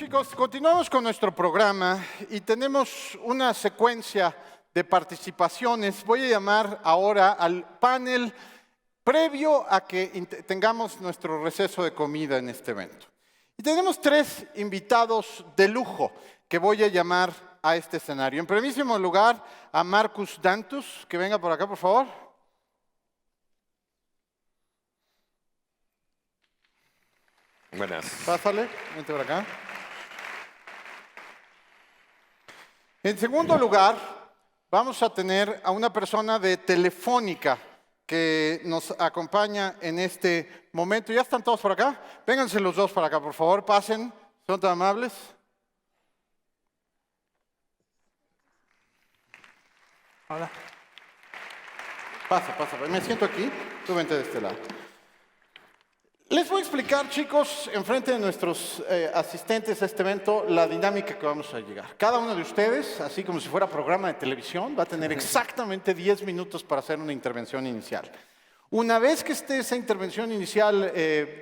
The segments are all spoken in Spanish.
Chicos, continuamos con nuestro programa y tenemos una secuencia de participaciones. Voy a llamar ahora al panel previo a que tengamos nuestro receso de comida en este evento. Y tenemos tres invitados de lujo que voy a llamar a este escenario. En primerísimo lugar, a Marcus Dantus, que venga por acá, por favor. Buenas. Pásale, vente por acá. En segundo lugar, vamos a tener a una persona de Telefónica que nos acompaña en este momento. ¿Ya están todos por acá? Vénganse los dos para acá, por favor, pasen, son tan amables. Hola. Pasa, me siento aquí, tú vente de este lado. Les voy a explicar, chicos, enfrente de nuestros asistentes a este evento, la dinámica que vamos a llegar. Cada uno de ustedes, así como si fuera programa de televisión, va a tener exactamente 10 minutos para hacer una intervención inicial. Una vez que esté esa intervención inicial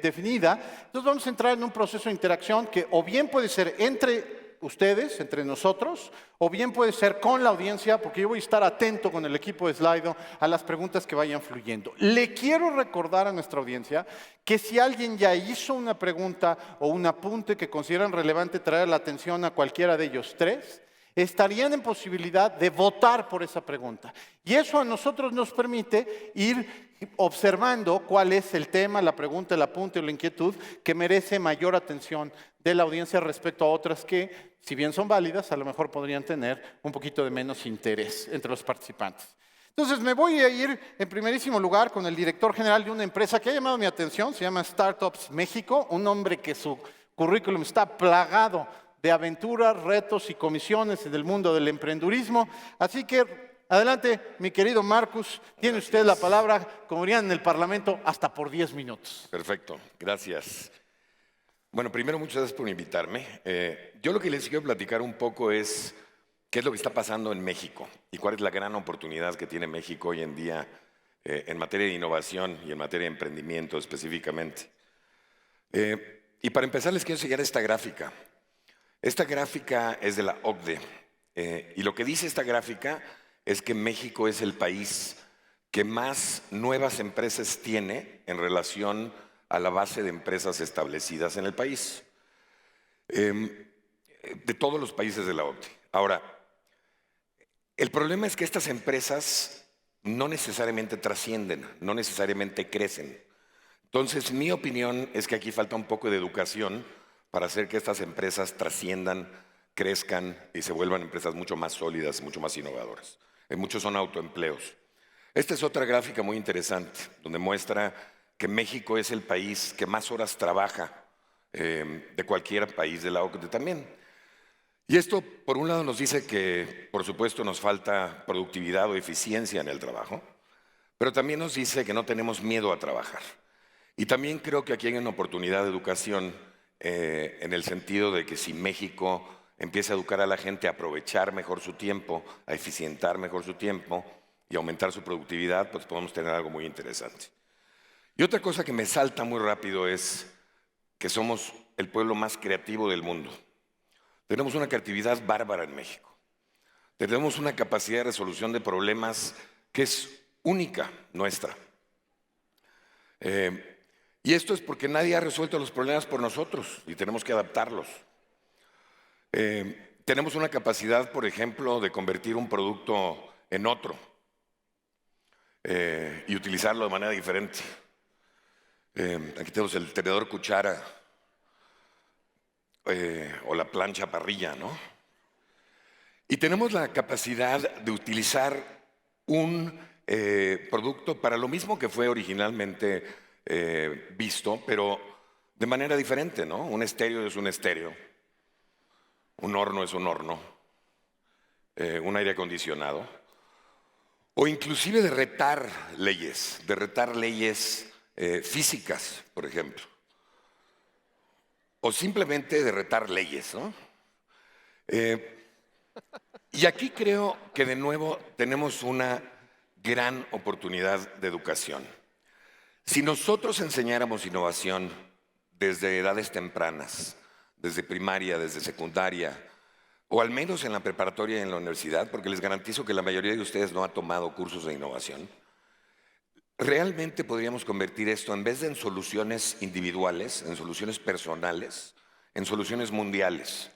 definida, entonces vamos a entrar en un proceso de interacción que o bien puede ser entre ustedes, entre nosotros, o bien puede ser con la audiencia, porque yo voy a estar atento con el equipo de Slido a las preguntas que vayan fluyendo. Le quiero recordar a nuestra audiencia que si alguien ya hizo una pregunta o un apunte que consideran relevante traer la atención a cualquiera de ellos tres, estarían en posibilidad de votar por esa pregunta. Y eso a nosotros nos permite ir observando cuál es el tema, la pregunta, el apunte o la inquietud que merece mayor atención de la audiencia respecto a otras que, si bien son válidas, a lo mejor podrían tener un poquito de menos interés entre los participantes. Entonces me voy a ir en primerísimo lugar con el director general de una empresa que ha llamado mi atención, se llama Startups México, un hombre que su currículum está plagado de aventuras, retos y comisiones en el mundo del emprendurismo. Así que, adelante, mi querido Marcus, tiene usted la palabra, como dirían en el Parlamento, hasta por 10 minutos. Perfecto, gracias. Bueno, primero, muchas gracias por invitarme. Yo lo que les quiero platicar un poco es qué es lo que está pasando en México y cuál es la gran oportunidad que tiene México hoy en día en materia de innovación y en materia de emprendimiento específicamente. Y para empezar, les quiero enseñar esta gráfica. Esta gráfica es de la OCDE y lo que dice esta gráfica es que México es el país que más nuevas empresas tiene en relación a la base de empresas establecidas en el país, de todos los países de la OCDE. Ahora, el problema es que estas empresas no necesariamente trascienden, no necesariamente crecen. Entonces, mi opinión es que aquí falta un poco de educación para hacer que estas empresas trasciendan, crezcan y se vuelvan empresas mucho más sólidas, mucho más innovadoras. Muchos son autoempleos. Esta es otra gráfica muy interesante, donde muestra que México es el país que más horas trabaja de cualquier país de la OCDE también. Y esto, por un lado, nos dice que, por supuesto, nos falta productividad o eficiencia en el trabajo, pero también nos dice que no tenemos miedo a trabajar. Y también creo que aquí hay una oportunidad de educación en el sentido de que si México empieza a educar a la gente a aprovechar mejor su tiempo, a eficientar mejor su tiempo y aumentar su productividad, pues podemos tener algo muy interesante. Y otra cosa que me salta muy rápido es que somos el pueblo más creativo del mundo. Tenemos una creatividad bárbara en México. Tenemos una capacidad de resolución de problemas que es única nuestra. Y esto es porque nadie ha resuelto los problemas por nosotros y tenemos que adaptarlos. Tenemos una capacidad, por ejemplo, de convertir un producto en otro y utilizarlo de manera diferente. Aquí tenemos el tenedor cuchara o la plancha parrilla, ¿no? Y tenemos la capacidad de utilizar un producto para lo mismo que fue originalmente visto, pero de manera diferente, ¿no? Un estéreo es un estéreo, un horno es un horno, un aire acondicionado, o inclusive de retar leyes físicas, por ejemplo, o simplemente de retar leyes, ¿no? Y aquí creo que de nuevo tenemos una gran oportunidad de educación. Si nosotros enseñáramos innovación desde edades tempranas, desde primaria, desde secundaria, o al menos en la preparatoria y en la universidad, porque les garantizo que la mayoría de ustedes no ha tomado cursos de innovación, realmente podríamos convertir esto, en vez de en soluciones individuales, en soluciones personales, en soluciones mundiales.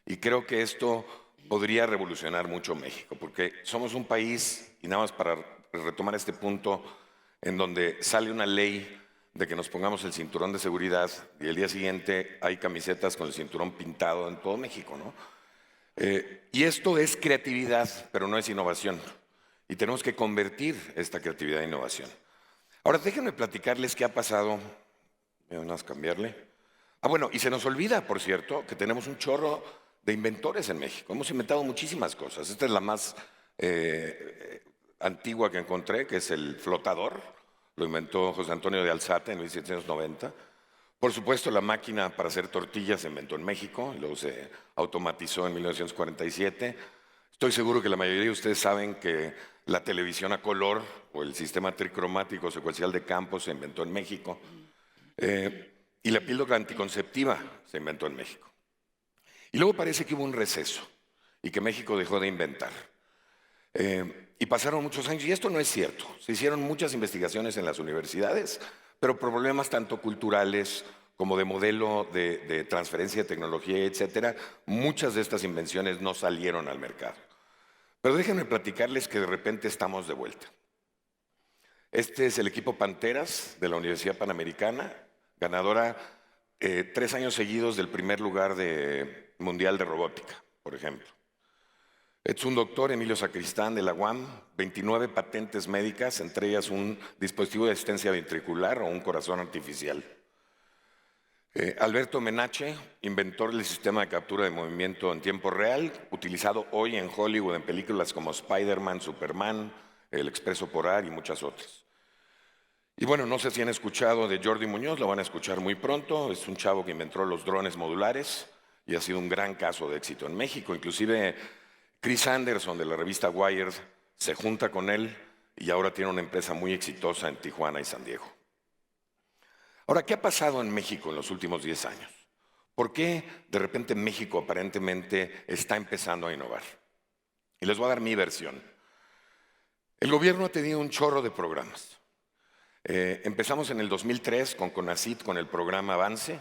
Y creo que esto podría revolucionar mucho México, porque somos un país, y nada más para retomar este punto, en donde sale una ley de que nos pongamos el cinturón de seguridad y el día siguiente hay camisetas con el cinturón pintado en todo México, ¿no? Y esto es creatividad, pero no es innovación. Y tenemos que convertir esta creatividad en innovación. Ahora, déjenme platicarles qué ha pasado. Voy a cambiarle. Bueno, y se nos olvida, por cierto, que tenemos un chorro de inventores en México. Hemos inventado muchísimas cosas. Esta es la más antigua que encontré, que es el flotador. Lo inventó José Antonio de Alzate en 1790. Por supuesto, la máquina para hacer tortillas se inventó en México, y luego se automatizó en 1947. Estoy seguro que la mayoría de ustedes saben que la televisión a color o el sistema tricromático secuencial de campo se inventó en México. Y la píldora anticonceptiva se inventó en México. Y luego parece que hubo un receso y que México dejó de inventar. Y pasaron muchos años, y esto no es cierto. Se hicieron muchas investigaciones en las universidades, pero problemas tanto culturales como de modelo de transferencia de tecnología, etcétera, muchas de estas invenciones no salieron al mercado. Pero déjenme platicarles que de repente estamos de vuelta. Este es el equipo Panteras de la Universidad Panamericana, ganadora 3 años seguidos del primer lugar mundial de robótica, por ejemplo. Es un doctor, Emilio Sacristán, de la UAM, 29 patentes médicas, entre ellas un dispositivo de asistencia ventricular o un corazón artificial. Alberto Menache, inventor del sistema de captura de movimiento en tiempo real, utilizado hoy en Hollywood en películas como Spider-Man, Superman, El Expreso Polar y muchas otras. Y bueno, no sé si han escuchado de Jordi Muñoz, lo van a escuchar muy pronto. Es un chavo que inventó los drones modulares y ha sido un gran caso de éxito en México. Inclusive Chris Anderson de la revista Wired se junta con él y ahora tiene una empresa muy exitosa en Tijuana y San Diego. Ahora, ¿qué ha pasado en México en los últimos 10 años? ¿Por qué de repente México aparentemente está empezando a innovar? Y les voy a dar mi versión. El gobierno ha tenido un chorro de programas. Empezamos en el 2003 con CONACYT, con el programa Avance.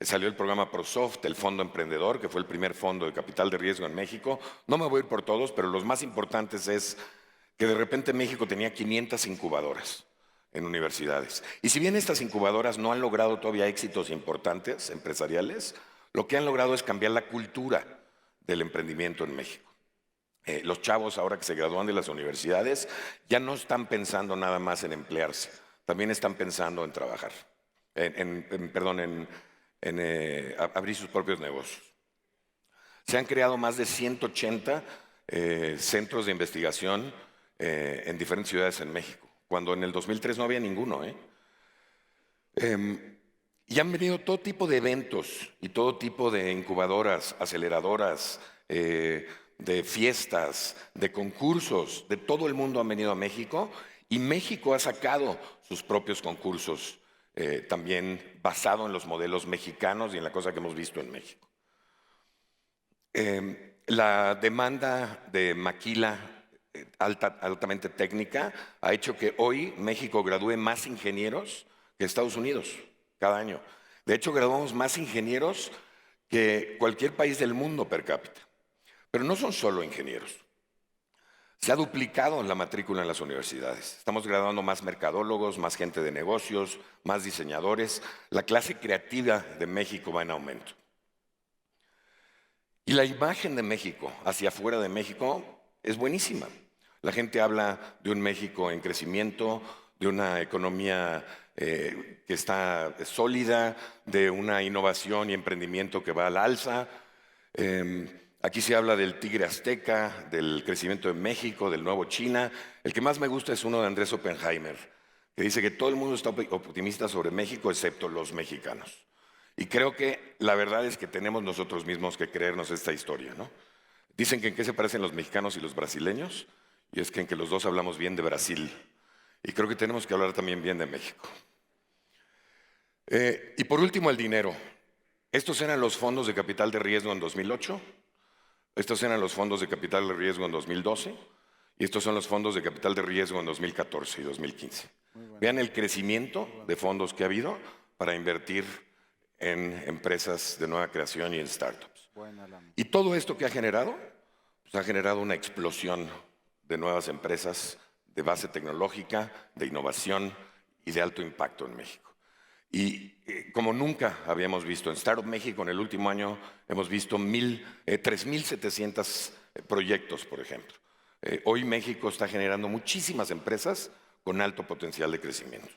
Salió el programa ProSoft, el Fondo Emprendedor, que fue el primer fondo de capital de riesgo en México. No me voy a ir por todos, pero los más importantes es que de repente México tenía 500 incubadoras en universidades. Y si bien estas incubadoras no han logrado todavía éxitos importantes empresariales, lo que han logrado es cambiar la cultura del emprendimiento en México. Los chavos ahora que se gradúan de las universidades ya no están pensando nada más en emplearse, también están pensando en trabajar, abrir sus propios negocios. Se han creado más de 180 centros de investigación en diferentes ciudades en México, cuando en el 2003 no había ninguno. Y han venido todo tipo de eventos y todo tipo de incubadoras, aceleradoras, de fiestas, de concursos, de todo el mundo han venido a México, y México ha sacado sus propios concursos también basado en los modelos mexicanos y en la cosa que hemos visto en México. La demanda de maquila altamente técnica ha hecho que hoy México gradúe más ingenieros que Estados Unidos cada año. De hecho, graduamos más ingenieros que cualquier país del mundo per cápita. Pero no son solo ingenieros. Se ha duplicado la matrícula en las universidades. Estamos graduando más mercadólogos, más gente de negocios, más diseñadores. La clase creativa de México va en aumento. Y la imagen de México hacia afuera de México es buenísima. La gente habla de un México en crecimiento, de una economía que está sólida, de una innovación y emprendimiento que va al alza. Aquí se habla del tigre azteca, del crecimiento de México, del nuevo China. El que más me gusta es uno de Andrés Oppenheimer, que dice que todo el mundo está optimista sobre México excepto los mexicanos. Y creo que la verdad es que tenemos nosotros mismos que creernos esta historia, ¿no? Dicen que en qué se parecen los mexicanos y los brasileños, y es que en que los dos hablamos bien de Brasil. Y creo que tenemos que hablar también bien de México. Y por último, el dinero. Estos eran los fondos de capital de riesgo en 2008, estos eran los fondos de capital de riesgo en 2012 y estos son los fondos de capital de riesgo en 2014 y 2015. Vean el crecimiento de fondos que ha habido para invertir en empresas de nueva creación y en startups. Y todo esto que ha generado, pues ha generado una explosión de nuevas empresas de base tecnológica, de innovación y de alto impacto en México. Y como nunca habíamos visto en Startup México, en el último año hemos visto 3.700 proyectos, por ejemplo. Hoy México está generando muchísimas empresas con alto potencial de crecimiento.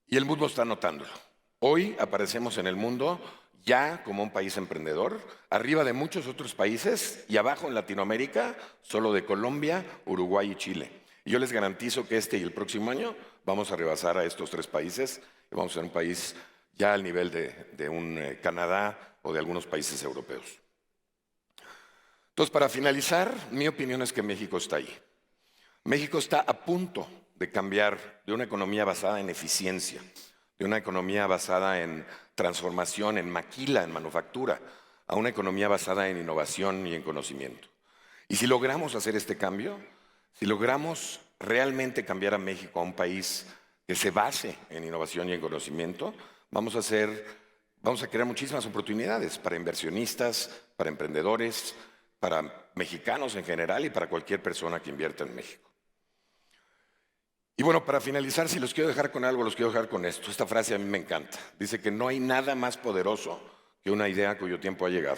Y el mundo está notándolo. Hoy aparecemos en el mundo ya como un país emprendedor, arriba de muchos otros países y abajo en Latinoamérica, solo de Colombia, Uruguay y Chile. Y yo les garantizo que este y el próximo año vamos a rebasar a estos 3 países y vamos a ser un país ya al nivel de un Canadá o de algunos países europeos. Entonces, para finalizar, mi opinión es que México está ahí. México está a punto de cambiar de una economía basada en eficiencia, de una economía basada en transformación, en maquila, en manufactura, a una economía basada en innovación y en conocimiento. Y si logramos hacer este cambio, si logramos realmente cambiar a México a un país que se base en innovación y en conocimiento, vamos a crear muchísimas oportunidades para inversionistas, para emprendedores, para mexicanos en general y para cualquier persona que invierta en México. Y bueno, para finalizar, si los quiero dejar con algo, los quiero dejar con esto. Esta frase a mí me encanta. Dice que no hay nada más poderoso que una idea cuyo tiempo ha llegado.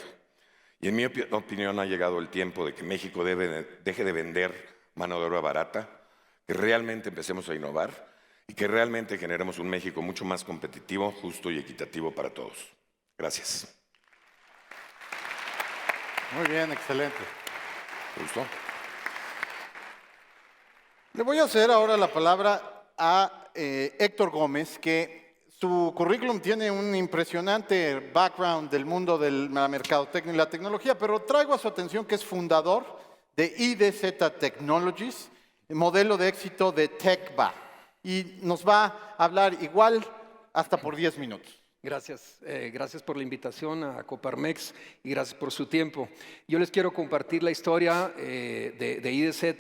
Y en mi opinión ha llegado el tiempo de que México deje de vender mano de obra barata, que realmente empecemos a innovar y que realmente generemos un México mucho más competitivo, justo y equitativo para todos. Gracias. Muy bien, excelente. ¿Te gustó? Le voy a hacer ahora la palabra a Héctor Gómez, que su currículum tiene un impresionante background del mundo de la mercadotecnia y la tecnología, pero traigo a su atención que es fundador de IDZ Technologies, modelo de éxito de TechBa, y nos va a hablar igual hasta por 10 minutos. Gracias, gracias por la invitación a Coparmex y gracias por su tiempo. Yo les quiero compartir la historia de IDZ.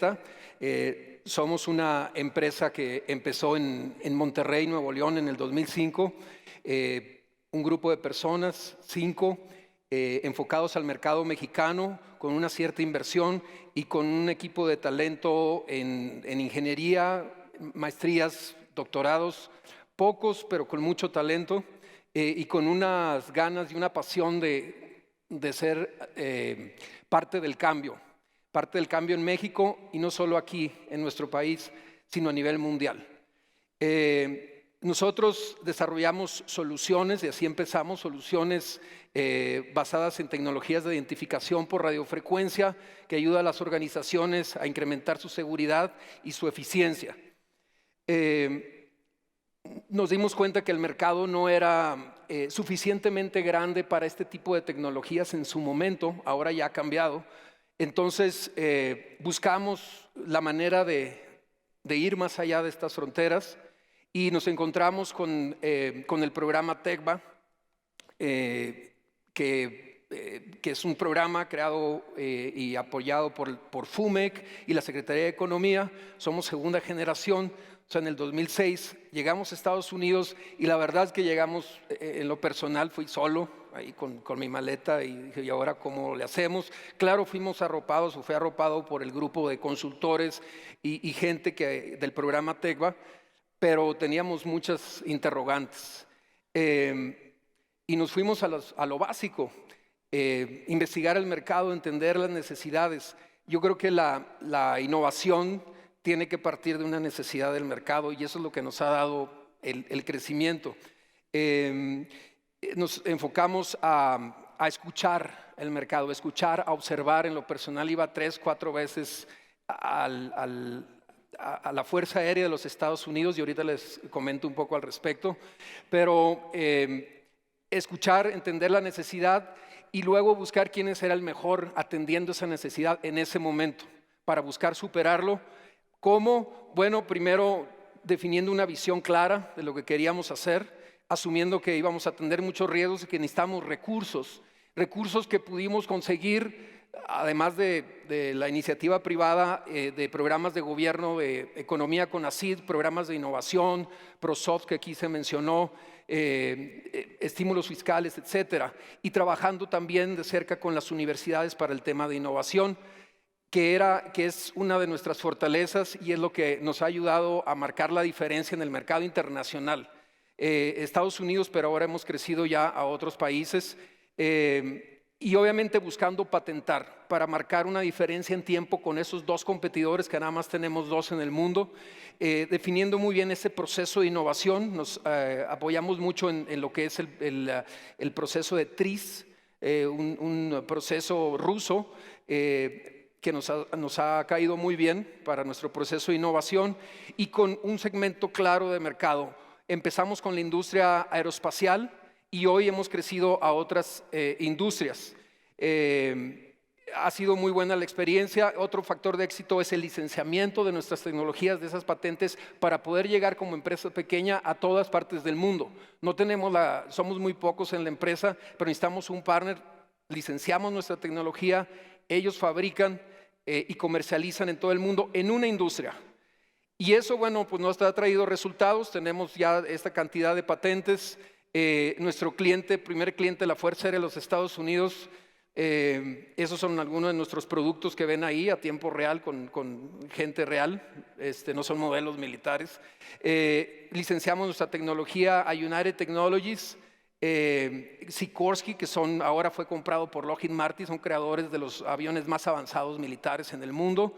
Somos una empresa que empezó en Monterrey, Nuevo León, en el 2005. Un grupo de personas, 5, enfocados al mercado mexicano, con una cierta inversión y con un equipo de talento en ingeniería, maestrías, doctorados, pocos, pero con mucho talento. Y con unas ganas y una pasión de ser parte del cambio en México y no solo aquí en nuestro país, sino a nivel mundial. Nosotros desarrollamos soluciones, y así empezamos, soluciones basadas en tecnologías de identificación por radiofrecuencia que ayuda a las organizaciones a incrementar su seguridad y su eficiencia. Nos dimos cuenta que el mercado no era suficientemente grande para este tipo de tecnologías en su momento, ahora ya ha cambiado. Entonces buscamos la manera de ir más allá de estas fronteras y nos encontramos con el programa TechBa, que es un programa creado y apoyado por FUMEC y la Secretaría de Economía. Somos segunda generación. O sea, en el 2006 llegamos a Estados Unidos y la verdad es que llegamos, en lo personal fui solo, ahí con mi maleta y dije, ¿y ahora cómo le hacemos? Claro, fuimos arropados o fue arropado por el grupo de consultores y gente del programa TechBa, pero teníamos muchas interrogantes. Y nos fuimos a lo básico, investigar el mercado, entender las necesidades. Yo creo que la innovación tiene que partir de una necesidad del mercado y eso es lo que nos ha dado el crecimiento. Nos enfocamos a escuchar el mercado, a observar. En lo personal iba 3, 4 veces a la Fuerza Aérea de los Estados Unidos y ahorita les comento un poco al respecto, pero escuchar, entender la necesidad y luego buscar quién era el mejor atendiendo esa necesidad en ese momento para buscar superarlo. ¿Cómo? Bueno, primero definiendo una visión clara de lo que queríamos hacer, asumiendo que íbamos a tener muchos riesgos y que necesitamos recursos que pudimos conseguir, además de la iniciativa privada, de programas de gobierno, de economía con ACID, programas de innovación, ProSoft que aquí se mencionó, estímulos fiscales, etcétera, y trabajando también de cerca con las universidades para el tema de innovación, que es una de nuestras fortalezas y es lo que nos ha ayudado a marcar la diferencia en el mercado internacional. Estados Unidos, pero ahora hemos crecido ya a otros países, y obviamente buscando patentar para marcar una diferencia en tiempo con esos dos competidores, que nada más tenemos dos en el mundo, definiendo muy bien ese proceso de innovación. Nos apoyamos mucho en lo que es el proceso de TRIZ, un proceso ruso, que nos ha caído muy bien para nuestro proceso de innovación y con un segmento claro de mercado. Empezamos con la industria aeroespacial y hoy hemos crecido a otras industrias. Ha sido muy buena la experiencia. Otro factor de éxito es el licenciamiento de nuestras tecnologías, de esas patentes, para poder llegar como empresa pequeña a todas partes del mundo. Somos muy pocos en la empresa, pero necesitamos un partner. Licenciamos nuestra tecnología, ellos fabrican y comercializan en todo el mundo en una industria. Y eso, bueno, pues nos ha traído resultados. Tenemos ya esta cantidad de patentes. Nuestro primer cliente, la Fuerza Aérea de los Estados Unidos, esos son algunos de nuestros productos que ven ahí a tiempo real con gente real, no son modelos militares. Licenciamos nuestra tecnología a United Technologies, Sikorsky, que ahora fue comprado por Lockheed Martin, son creadores de los aviones más avanzados militares en el mundo.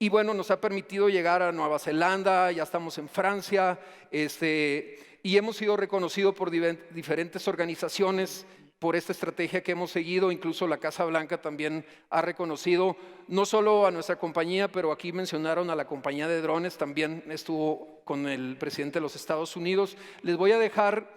Y bueno, nos ha permitido llegar a Nueva Zelanda, ya estamos en Francia, y hemos sido reconocidos por diferentes organizaciones por esta estrategia que hemos seguido. Incluso la Casa Blanca también ha reconocido no solo a nuestra compañía, pero aquí mencionaron a la compañía de drones, también estuvo con el presidente de los Estados Unidos. Les voy a dejar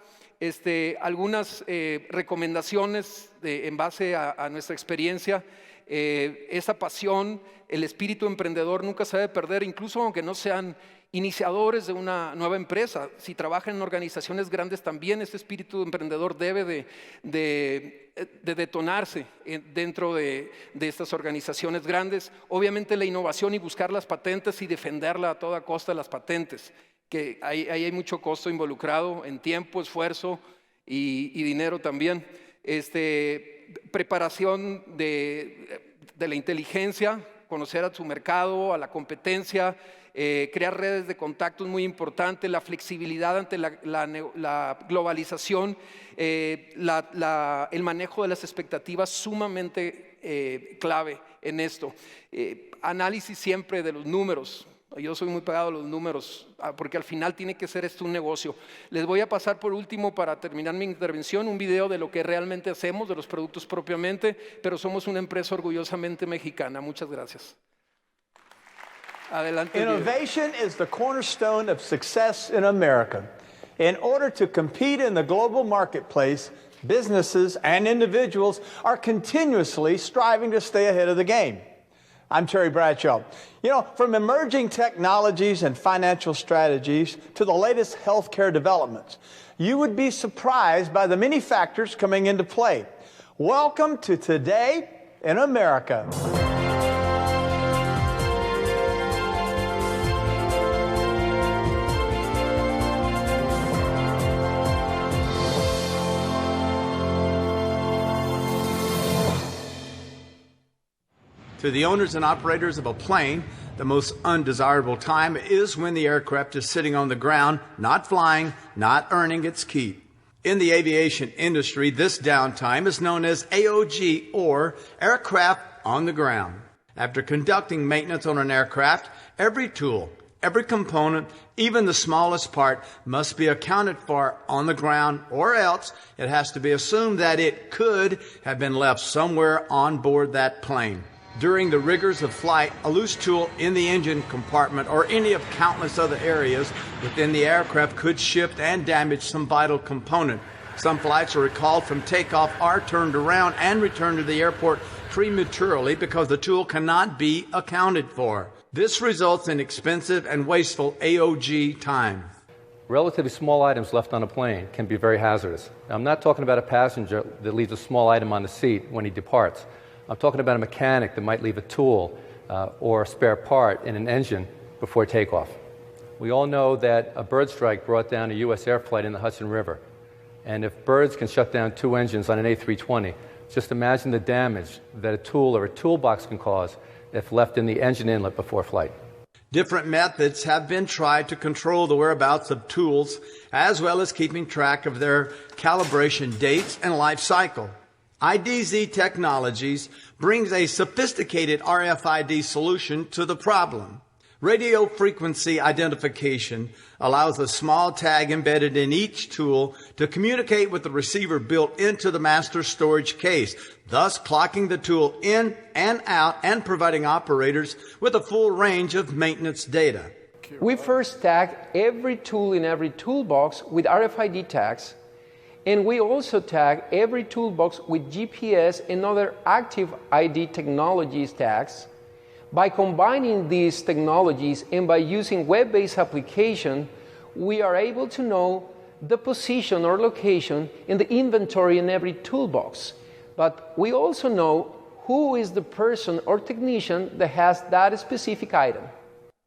algunas recomendaciones en base a nuestra experiencia. Esa pasión, el espíritu emprendedor nunca se debe perder, incluso aunque no sean iniciadores de una nueva empresa. Si trabajan en organizaciones grandes, también este espíritu emprendedor debe de detonarse dentro de estas organizaciones grandes. Obviamente la innovación y buscar las patentes y defenderla a toda costa, las patentes, que ahí hay mucho costo involucrado en tiempo, esfuerzo y dinero también. Preparación de la inteligencia, conocer a su mercado, a la competencia, crear redes de contactos muy importante, la flexibilidad ante la globalización, el manejo de las expectativas sumamente clave en esto. Análisis siempre de los números. Yo soy muy pegado a los números, porque al final tiene que ser esto un negocio. Les voy a pasar por último, para terminar mi intervención, un video de lo que realmente hacemos, de los productos propiamente, pero somos una empresa orgullosamente mexicana. Muchas gracias. Adelante. Innovation is the cornerstone of success in America. In order to compete in the global marketplace, businesses and individuals are continuously striving to stay ahead of the game. I'm Terry Bradshaw. You know, from emerging technologies and financial strategies to the latest healthcare developments, you would be surprised by the many factors coming into play. Welcome to Today in America. To the owners and operators of a plane, the most undesirable time is when the aircraft is sitting on the ground, not flying, not earning its keep. In the aviation industry, this downtime is known as AOG, or aircraft on the ground. After conducting maintenance on an aircraft, every tool, every component, even the smallest part, must be accounted for on the ground, or else it has to be assumed that it could have been left somewhere on board that plane. During the rigors of flight, a loose tool in the engine compartment or any of countless other areas within the aircraft could shift and damage some vital component. Some flights are recalled from takeoff, are turned around and returned to the airport prematurely because the tool cannot be accounted for. This results in expensive and wasteful AOG time. Relatively small items left on a plane can be very hazardous. Now, I'm not talking about a passenger that leaves a small item on the seat when he departs. I'm talking about a mechanic that might leave a tool or a spare part in an engine before takeoff. We all know that a bird strike brought down a U.S. air flight in the Hudson River. And if birds can shut down 2 engines on an A320, just imagine the damage that a tool or a toolbox can cause if left in the engine inlet before flight. Different methods have been tried to control the whereabouts of tools, as well as keeping track of their calibration dates and life cycle. IDZ Technologies brings a sophisticated RFID solution to the problem. Radio frequency identification allows a small tag embedded in each tool to communicate with the receiver built into the master storage case, thus clocking the tool in and out and providing operators with a full range of maintenance data. We first tag every tool in every toolbox with RFID tags, and we also tag every toolbox with GPS and other active ID technologies tags. By combining these technologies and by using web-based application, we are able to know the position or location in the inventory in every toolbox. But we also know who is the person or technician that has that specific item.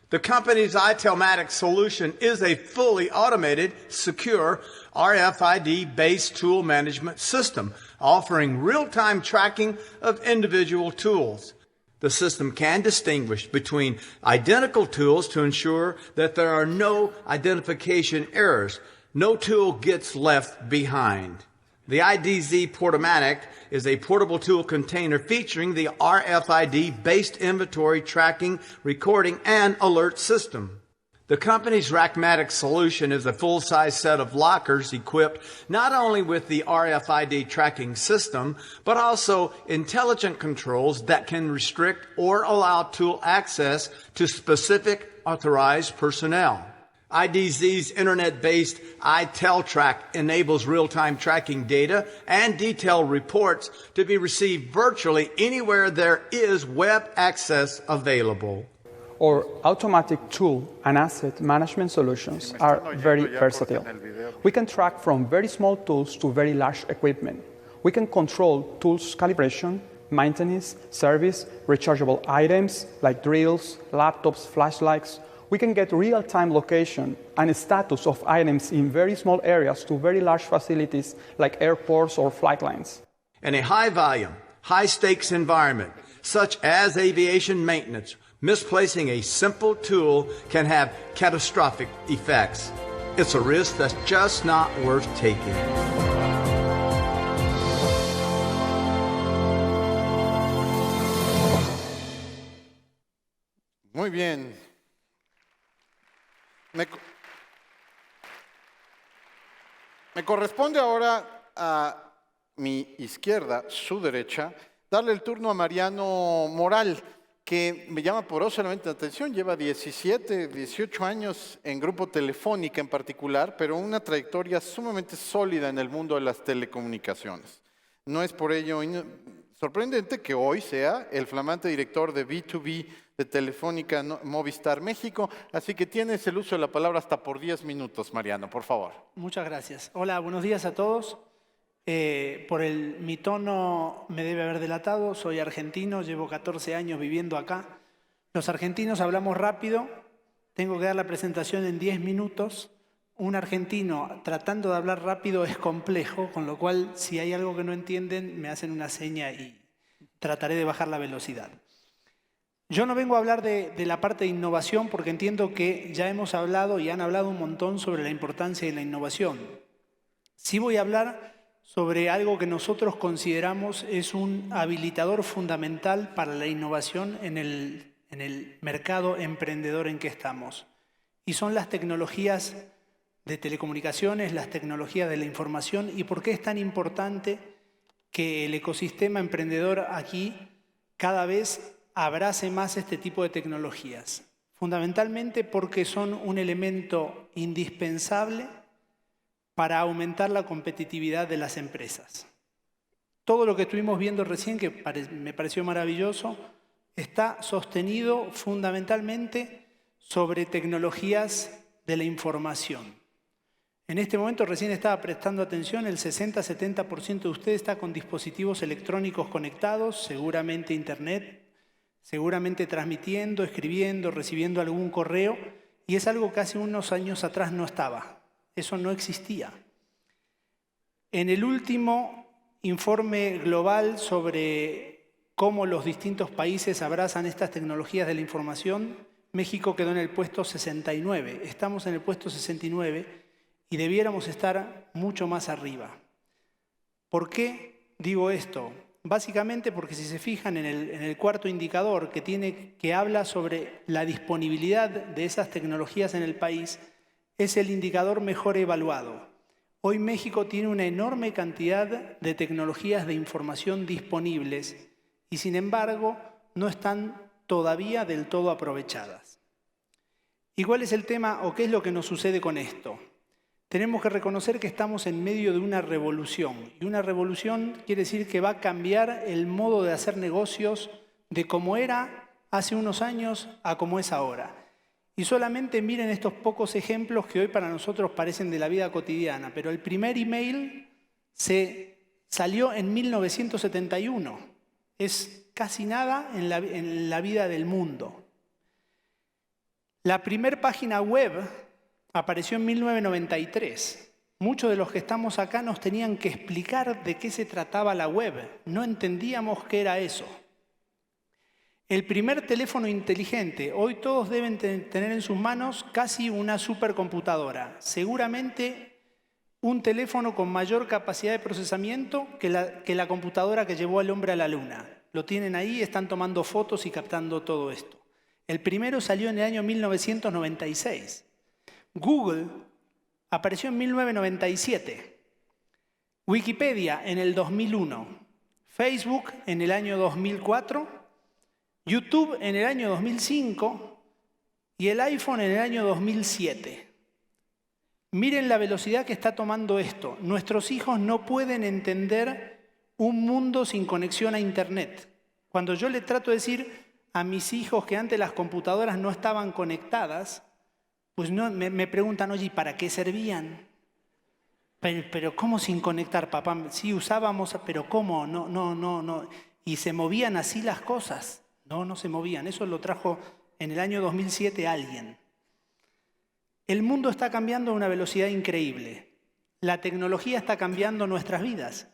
The company's iTelmatic solution is a fully automated, secure, RFID-based tool management system, offering real-time tracking of individual tools. The system can distinguish between identical tools to ensure that there are no identification errors. No tool gets left behind. The IDZ Portamatic is a portable tool container featuring the RFID-based inventory tracking, recording, and alert system. The company's Rackmatic solution is a full-size set of lockers equipped not only with the RFID tracking system, but also intelligent controls that can restrict or allow tool access to specific authorized personnel. IDZ's internet-based iTeltrack enables real-time tracking data and detailed reports to be received virtually anywhere there is web access available. Our automatic tool and asset management solutions are very versatile. We can track from very small tools to very large equipment. We can control tools calibration, maintenance, service, rechargeable items like drills, laptops, flashlights. We can get real-time location and status of items in very small areas to very large facilities like airports or flight lines. In a high-volume, high-stakes environment, such as aviation maintenance, misplacing a simple tool can have catastrophic effects. It's a risk that's just not worth taking. Muy bien. Me corresponde ahora a mi izquierda, su derecha, darle el turno a Mariano Moral, que me llama poderosamente la atención. Lleva 17, 18 años en Grupo Telefónica en particular, pero una trayectoria sumamente sólida en el mundo de las telecomunicaciones. No es por ello sorprendente que hoy sea el flamante director de B2B de Telefónica Movistar México, así que tienes el uso de la palabra hasta por 10 minutos, Mariano, por favor. Muchas gracias. Hola, buenos días a todos. Mi tono me debe haber delatado, soy argentino, llevo 14 años viviendo acá. Los argentinos hablamos rápido, tengo que dar la presentación en 10 minutos. Un argentino tratando de hablar rápido es complejo, con lo cual si hay algo que no entienden me hacen una seña y trataré de bajar la velocidad. Yo no vengo a hablar de la parte de innovación porque entiendo que ya hemos hablado y han hablado un montón sobre la importancia de la innovación. Sí voy a hablar sobre algo que nosotros consideramos es un habilitador fundamental para la innovación en el mercado emprendedor en que estamos. Y son las tecnologías de telecomunicaciones, las tecnologías de la información y por qué es tan importante que el ecosistema emprendedor aquí cada vez abrace más este tipo de tecnologías. Fundamentalmente porque son un elemento indispensable para aumentar la competitividad de las empresas. Todo lo que estuvimos viendo recién, que me pareció maravilloso, está sostenido fundamentalmente sobre tecnologías de la información. En este momento recién estaba prestando atención, el 60-70% de ustedes está con dispositivos electrónicos conectados, seguramente internet, seguramente transmitiendo, escribiendo, recibiendo algún correo, y es algo que hace unos años atrás no estaba. Eso no existía. En el último informe global sobre cómo los distintos países abrazan estas tecnologías de la información, México quedó en el puesto 69. Estamos en el puesto 69 y debiéramos estar mucho más arriba. ¿Por qué digo esto? Básicamente porque si se fijan en el cuarto indicador que habla sobre la disponibilidad de esas tecnologías en el país, es el indicador mejor evaluado. Hoy México tiene una enorme cantidad de tecnologías de información disponibles y sin embargo no están todavía del todo aprovechadas. ¿Y cuál es el tema o qué es lo que nos sucede con esto? Tenemos que reconocer que estamos en medio de una revolución. Y una revolución quiere decir que va a cambiar el modo de hacer negocios de cómo era hace unos años a cómo es ahora. Y solamente miren estos pocos ejemplos que hoy para nosotros parecen de la vida cotidiana. Pero el primer email se salió en 1971. Es casi nada en la vida del mundo. La primera página web apareció en 1993. Muchos de los que estamos acá nos tenían que explicar de qué se trataba la web. No entendíamos qué era eso. El primer teléfono inteligente. Hoy todos deben tener en sus manos casi una supercomputadora. Seguramente un teléfono con mayor capacidad de procesamiento que la computadora que llevó al hombre a la luna. Lo tienen ahí, están tomando fotos y captando todo esto. El primero salió en el año 1996. Google apareció en 1997, Wikipedia en el 2001, Facebook en el año 2004, YouTube en el año 2005 y el iPhone en el año 2007. Miren la velocidad que está tomando esto. Nuestros hijos no pueden entender un mundo sin conexión a Internet. Cuando yo le trato de decir a mis hijos que antes las computadoras no estaban conectadas, pues no, me preguntan, oye, ¿para qué servían? Pero ¿cómo sin conectar, papá? Sí, usábamos, pero ¿cómo? No. Y se movían así las cosas. No se movían. Eso lo trajo en el año 2007 alguien. El mundo está cambiando a una velocidad increíble. La tecnología está cambiando nuestras vidas.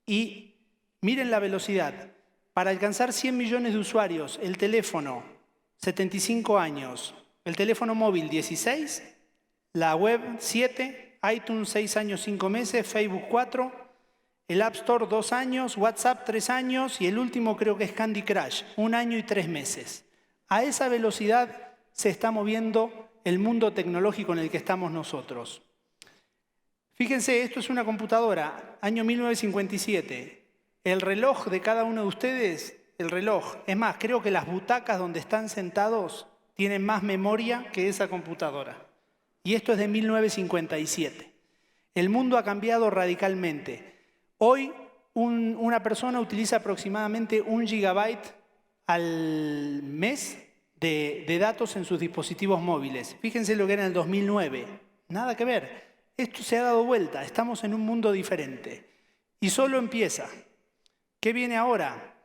Y miren la velocidad. Para alcanzar 100 millones de usuarios, el teléfono, 75 años. El teléfono móvil, 16, la web, 7, iTunes, 6 años, 5 meses, Facebook, 4, el App Store, 2 años, WhatsApp, 3 años y el último creo que es Candy Crush, 1 año y 3 meses. A esa velocidad se está moviendo el mundo tecnológico en el que estamos nosotros. Fíjense, esto es una computadora, año 1957. El reloj de cada uno de ustedes, el reloj, es más, creo que las butacas donde están sentados tienen más memoria que esa computadora. Y esto es de 1957. El mundo ha cambiado radicalmente. Hoy una persona utiliza aproximadamente 1 gigabyte al mes de datos en sus dispositivos móviles. Fíjense lo que era en el 2009. Nada que ver. Esto se ha dado vuelta. Estamos en un mundo diferente. Y solo empieza. ¿Qué viene ahora?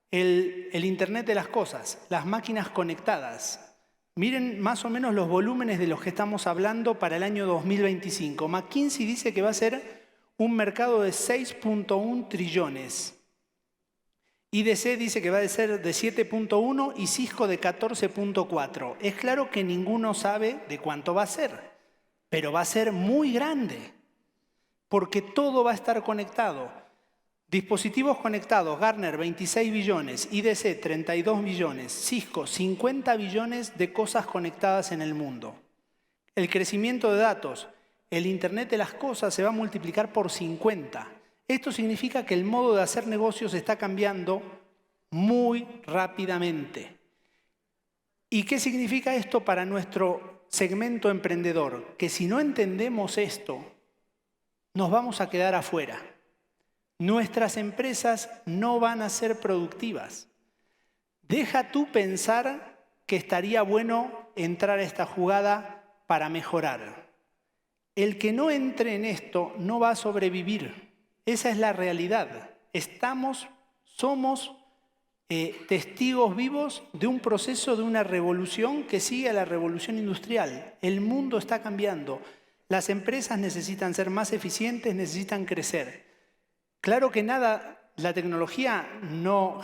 El Internet de las cosas, las máquinas conectadas. Miren más o menos los volúmenes de los que estamos hablando para el año 2025. McKinsey dice que va a ser un mercado de 6.1 trillones. IDC dice que va a ser de 7.1 y Cisco de 14.4. Es claro que ninguno sabe de cuánto va a ser, pero va a ser muy grande, porque todo va a estar conectado. Dispositivos conectados, Gartner 26 billones, IDC 32 billones, Cisco 50 billones de cosas conectadas en el mundo. El crecimiento de datos, el Internet de las cosas se va a multiplicar por 50. Esto significa que el modo de hacer negocios está cambiando muy rápidamente. ¿Y qué significa esto para nuestro segmento emprendedor? Que si no entendemos esto, nos vamos a quedar afuera. Nuestras empresas no van a ser productivas. Deja tú pensar que estaría bueno entrar a esta jugada para mejorar. El que no entre en esto no va a sobrevivir. Esa es la realidad. Somos testigos vivos de un proceso, de una revolución que sigue a la revolución industrial. El mundo está cambiando. Las empresas necesitan ser más eficientes, necesitan crecer. Claro que la tecnología no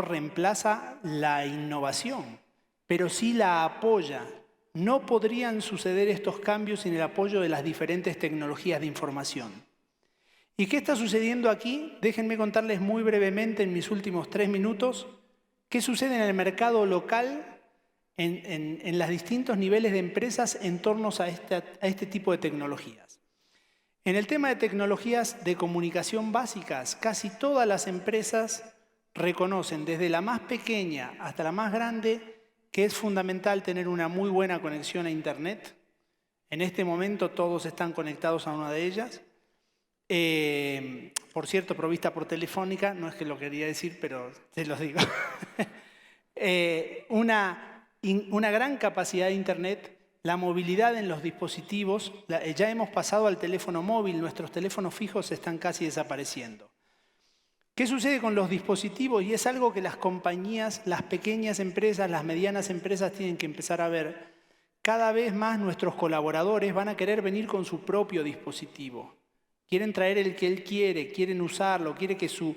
reemplaza la innovación, pero sí la apoya. No podrían suceder estos cambios sin el apoyo de las diferentes tecnologías de información. ¿Y qué está sucediendo aquí? Déjenme contarles muy brevemente en mis últimos 3 minutos qué sucede en el mercado local, en los distintos niveles de empresas en torno a este tipo de tecnologías. En el tema de tecnologías de comunicación básicas, casi todas las empresas reconocen, desde la más pequeña hasta la más grande, que es fundamental tener una muy buena conexión a Internet. En este momento todos están conectados a una de ellas. Por cierto, provista por Telefónica, no es que lo quería decir, pero te los digo. Una gran capacidad de Internet, la movilidad en los dispositivos, ya hemos pasado al teléfono móvil, nuestros teléfonos fijos están casi desapareciendo. ¿Qué sucede con los dispositivos? Y es algo que las compañías, las pequeñas empresas, las medianas empresas tienen que empezar a ver. Cada vez más nuestros colaboradores van a querer venir con su propio dispositivo. Quieren traer el que él quiere, quieren usarlo, quiere que su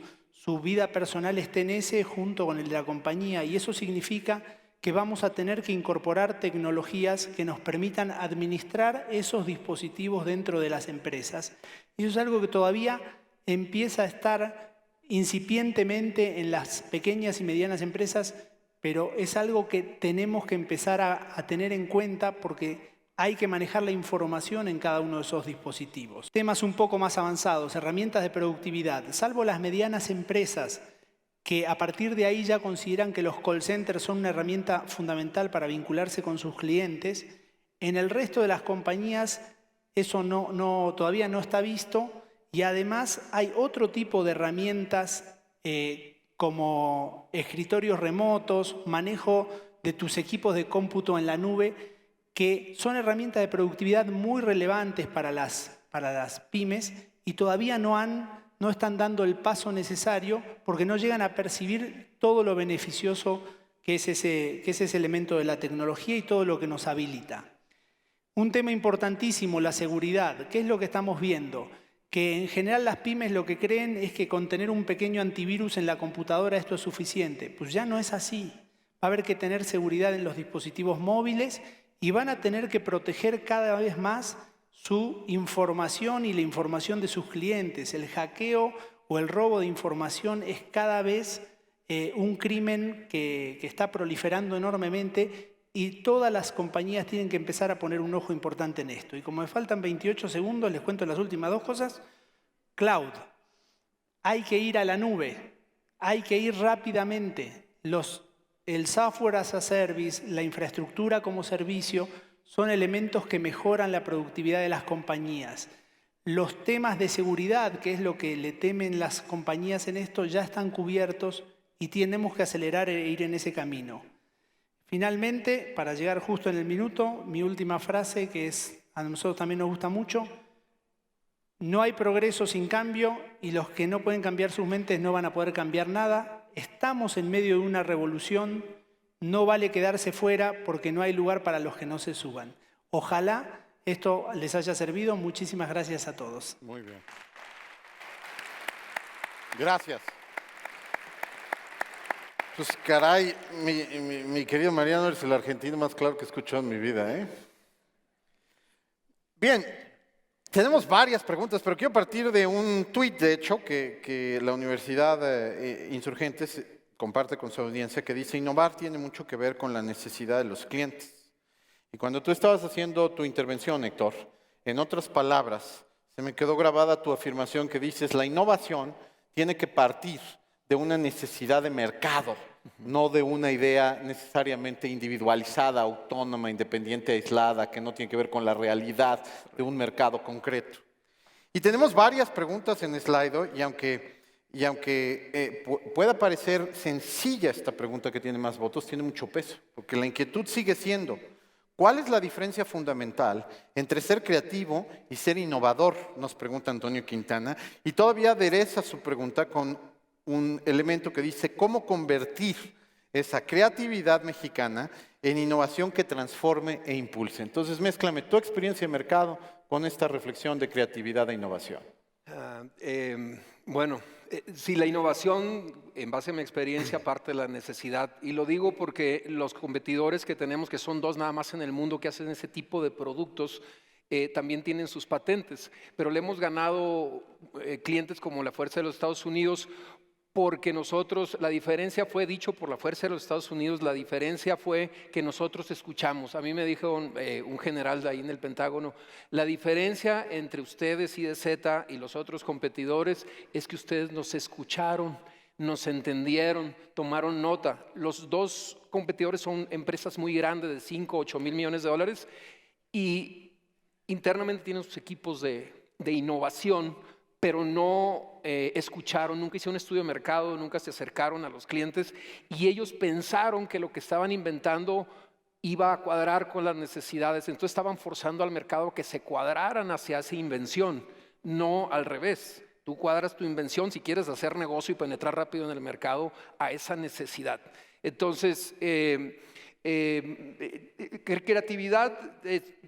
vida personal esté en ese junto con el de la compañía. Y eso significa que vamos a tener que incorporar tecnologías que nos permitan administrar esos dispositivos dentro de las empresas. Y eso es algo que todavía empieza a estar incipientemente en las pequeñas y medianas empresas, pero es algo que tenemos que empezar a tener en cuenta porque hay que manejar la información en cada uno de esos dispositivos. Temas un poco más avanzados, herramientas de productividad. Salvo las medianas empresas que a partir de ahí ya consideran que los call centers son una herramienta fundamental para vincularse con sus clientes, en el resto de las compañías eso todavía no está visto. Y además hay otro tipo de herramientas como escritorios remotos, manejo de tus equipos de cómputo en la nube, que son herramientas de productividad muy relevantes para las pymes y todavía no están dando el paso necesario porque no llegan a percibir todo lo beneficioso que es ese elemento de la tecnología y todo lo que nos habilita. Un tema importantísimo, la seguridad. ¿Qué es lo que estamos viendo? Que en general las pymes lo que creen es que con tener un pequeño antivirus en la computadora esto es suficiente. Pues ya no es así. Va a haber que tener seguridad en los dispositivos móviles y van a tener que proteger cada vez más su información y la información de sus clientes. El hackeo o el robo de información es cada vez un crimen que está proliferando enormemente y todas las compañías tienen que empezar a poner un ojo importante en esto. Y como me faltan 28 segundos, les cuento las últimas 2 cosas. Cloud. Hay que ir a la nube. Hay que ir rápidamente. El software as a service, la infraestructura como servicio, son elementos que mejoran la productividad de las compañías. Los temas de seguridad, que es lo que le temen las compañías en esto, ya están cubiertos y tenemos que acelerar e ir en ese camino. Finalmente, para llegar justo en el minuto, mi última frase, que a nosotros también nos gusta mucho: no hay progreso sin cambio y los que no pueden cambiar sus mentes no van a poder cambiar nada. Estamos en medio de una revolución, no vale quedarse fuera porque no hay lugar para los que no se suban. Ojalá esto les haya servido. Muchísimas gracias a todos. Muy bien. Gracias. Pues caray, mi querido Mariano, eres el argentino más claro que he escuchado en mi vida, ¿eh? Bien, tenemos varias preguntas, pero quiero partir de un tuit, de hecho, que la Universidad Insurgentes comparte con su audiencia, que dice: innovar tiene mucho que ver con la necesidad de los clientes. Y cuando tú estabas haciendo tu intervención, Héctor, en otras palabras, se me quedó grabada tu afirmación que dices: la innovación tiene que partir de una necesidad de mercado, no de una idea necesariamente individualizada, autónoma, independiente, aislada, que no tiene que ver con la realidad de un mercado concreto. Y tenemos varias preguntas en Slido, y aunque pueda parecer sencilla esta pregunta que tiene más votos, tiene mucho peso, porque la inquietud sigue siendo: ¿Cuál es la diferencia fundamental entre ser creativo y ser innovador? Nos pregunta Antonio Quintana. Y todavía adereza su pregunta con un elemento que dice, ¿cómo convertir esa creatividad mexicana en innovación que transforme e impulse? Entonces, mézclame tu experiencia de mercado con esta reflexión de creatividad e innovación. Bueno, si la innovación, en base a mi experiencia, parte de la necesidad, y lo digo porque los competidores que tenemos, que son 2 nada más en el mundo que hacen ese tipo de productos, también tienen sus patentes, pero le hemos ganado clientes como la Fuerza de los Estados Unidos, porque nosotros, la diferencia fue, dicho por la Fuerza de los Estados Unidos, la diferencia fue que nosotros escuchamos. A mí me dijo un general de ahí en el Pentágono, la diferencia entre ustedes y DZ y los otros competidores es que ustedes nos escucharon, nos entendieron, tomaron nota. Los 2 competidores son empresas muy grandes de 5, 8 mil millones de dólares y internamente tienen sus equipos de innovación, pero no escucharon, nunca hicieron un estudio de mercado, nunca se acercaron a los clientes y ellos pensaron que lo que estaban inventando iba a cuadrar con las necesidades, entonces estaban forzando al mercado que se cuadraran hacia esa invención, no al revés. Tú cuadras tu invención si quieres hacer negocio y penetrar rápido en el mercado a esa necesidad. Entonces, creatividad,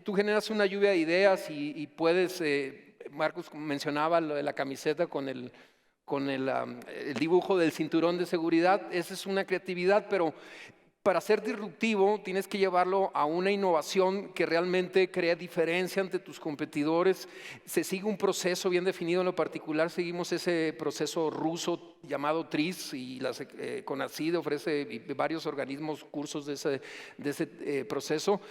tú generas una lluvia de ideas y puedes... Marcos mencionaba lo de la camiseta con el dibujo del cinturón de seguridad. Esa es una creatividad, pero para ser disruptivo tienes que llevarlo a una innovación que realmente crea diferencia ante tus competidores. Se sigue un proceso bien definido, en lo particular seguimos ese proceso ruso llamado TRIZ y la CONACYT ofrece varios organismos cursos de ese proceso,